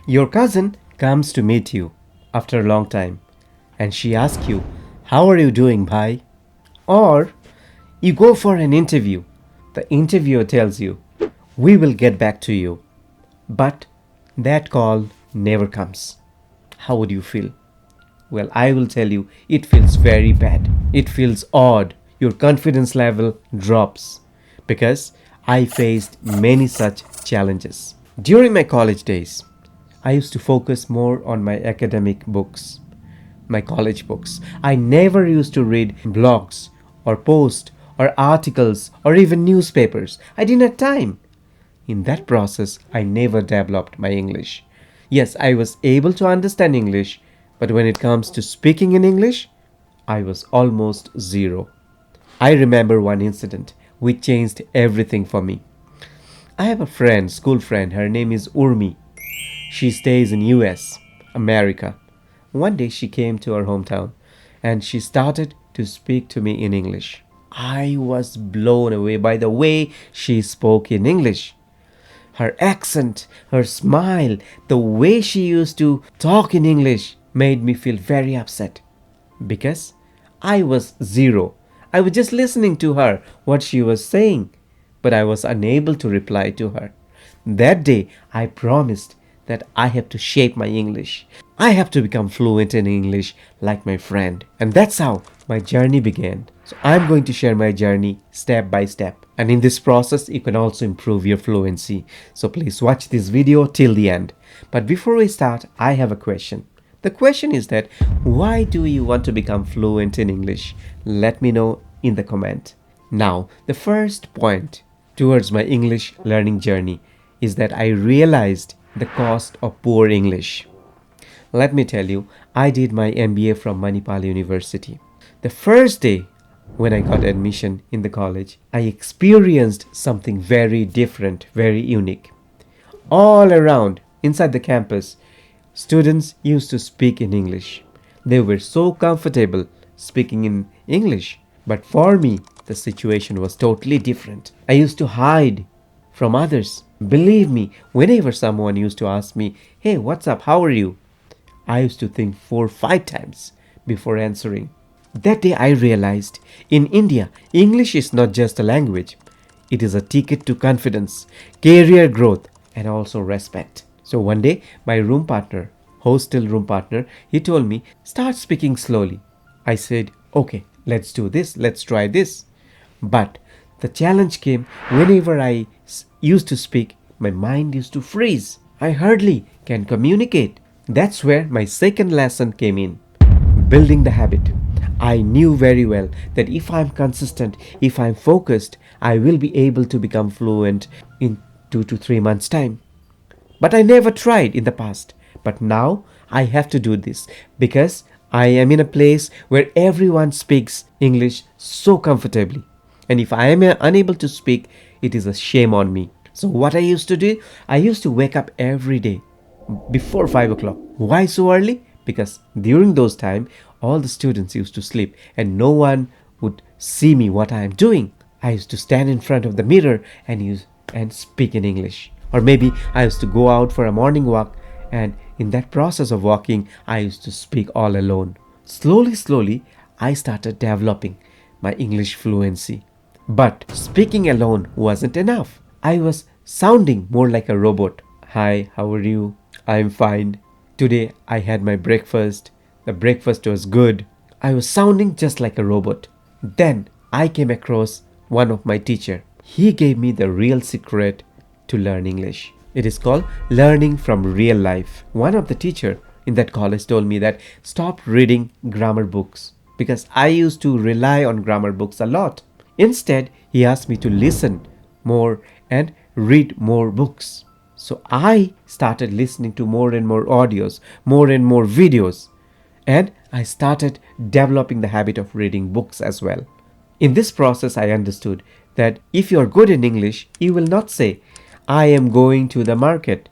Your cousin comes to meet you after a long time and she asks you, "How are you doing, bhai?" Or you go for an interview. The interviewer tells you, "We will get back to you." But that call never comes. How would you feel? Well, I will tell you, it feels very bad. It feels odd. Your confidence level drops because I faced many such challenges. During my college days, I used to focus more on my academic books, my college books. I never used to read blogs or posts or articles or even newspapers. I didn't have time. In that process, I never developed my English. Yes, I was able to understand English, but when it comes to speaking in English, I was almost zero. I remember one incident which changed everything for me. I have a friend, school friend, her name is Urmi. She stays in US, America. One day she came to our hometown and she started to speak to me in English. I was blown away by the way she spoke in English. Her accent, her smile, the way she used to talk in English made me feel very upset because I was zero. I was just listening to her, what she was saying, but I was unable to reply to her. That day, I promised that I have to shape my English. I have to become fluent in English like my friend. And that's how my journey began. So I'm going to share my journey step by step. And in this process, you can also improve your fluency. So please watch this video till the end. But before we start, I have a question. The question is that why do you want to become fluent in English? Let me know in the comment. Now, the first point towards my English learning journey is that I realized the cost of poor English. Let me tell you, I did my MBA from Manipal University. The first day when I got admission in the college, I experienced something very different, very unique. All around, inside the campus, students used to speak in English. They were so comfortable speaking in English. But for me, the situation was totally different. I used to hide from others. Believe me, whenever someone used to ask me, "Hey, what's up? How are you?" I used to think 4 or 5 times before answering. That day I realized in India, English is not just a language. It is a ticket to confidence, career growth, and also respect. So one day, my room partner, hostel room partner, he told me, "Start speaking slowly." I said, "Okay, let's do this. Let's try this." But the challenge came whenever I used to speak, my mind used to freeze. I hardly can communicate. That's where my second lesson came in, building the habit. I knew very well that if I'm consistent, if I'm focused, I will be able to become fluent in 2 to 3 months' time. But I never tried in the past. But now I have to do this because I am in a place where everyone speaks English so comfortably. And if I am unable to speak, it is a shame on me. So what I used to do, I used to wake up every day before 5 o'clock. Why so early? Because during those time, all the students used to sleep and no one would see me what I am doing. I used to stand in front of the mirror and speak in English. Or maybe I used to go out for a morning walk, and in that process of walking, I used to speak all alone. Slowly, I started developing my English fluency. But speaking alone wasn't enough. I was sounding more like a robot. "Hi, how are you? I'm fine. Today I had my breakfast. The breakfast was good." I was sounding just like a robot. Then I came across one of my teacher. He gave me the real secret to learn English. It is called learning from real life. One of the teacher in that college told me that stop reading grammar books because I used to rely on grammar books a lot. Instead, he asked me to listen more and read more books. So I started listening to more and more audios, more and more videos, and I started developing the habit of reading books as well. In this process, I understood that if you are good in English, you will not say, "I am going to the market."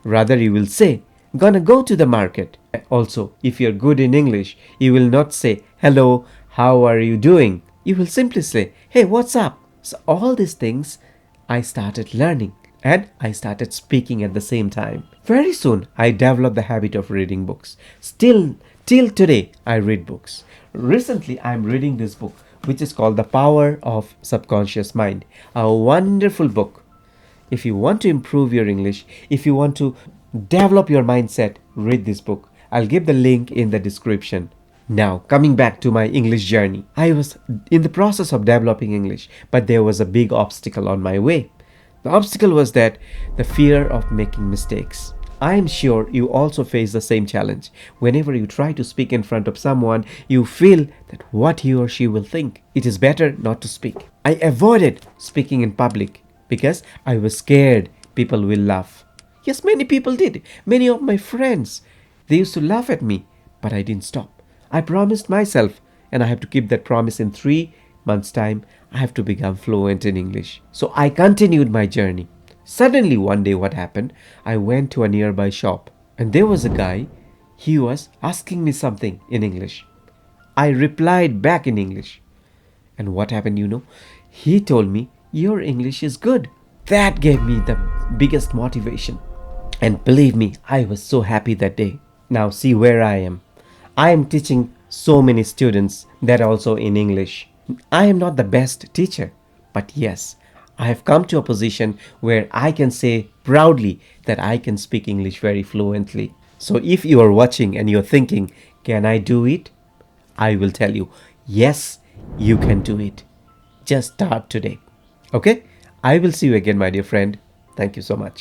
Rather, you will say, "Gonna go to the market." Also, if you're good in English, you will not say, "Hello, how are you doing?" You will simply say, "Hey, what's up?" So all these things I started learning. and I started speaking at the same time. Very soon, I developed the habit of reading books. Still, till today, I read books. Recently, I'm reading this book, which is called The Power of Subconscious Mind, a wonderful book. If you want to improve your English, if you want to develop your mindset, read this book. I'll give the link in the description. Now, coming back to my English journey, I was in the process of developing English, but there was a big obstacle on my way. The obstacle was that the fear of making mistakes. I am sure you also face the same challenge. Whenever you try to speak in front of someone, you feel that what he or she will think. It is better not to speak. I avoided speaking in public because I was scared people will laugh. Yes, many people did. Many of my friends, they used to laugh at me, but I didn't stop. I promised myself, and I have to keep that promise in 3 months' time. I have to become fluent in English. So I continued my journey. Suddenly, one day, what happened? I went to a nearby shop, and there was a guy. He was asking me something in English. I replied back in English. And what happened? He told me, "Your English is good." That gave me the biggest motivation. And believe me, I was so happy that day. Now, see where I am. I am teaching so many students that also in English. I am not the best teacher, but yes, I have come to a position where I can say proudly that I can speak English very fluently. So if you are watching and you're thinking, can I do it? I will tell you, yes, you can do it. Just start today. Okay? I will see you again, my dear friend. Thank you so much.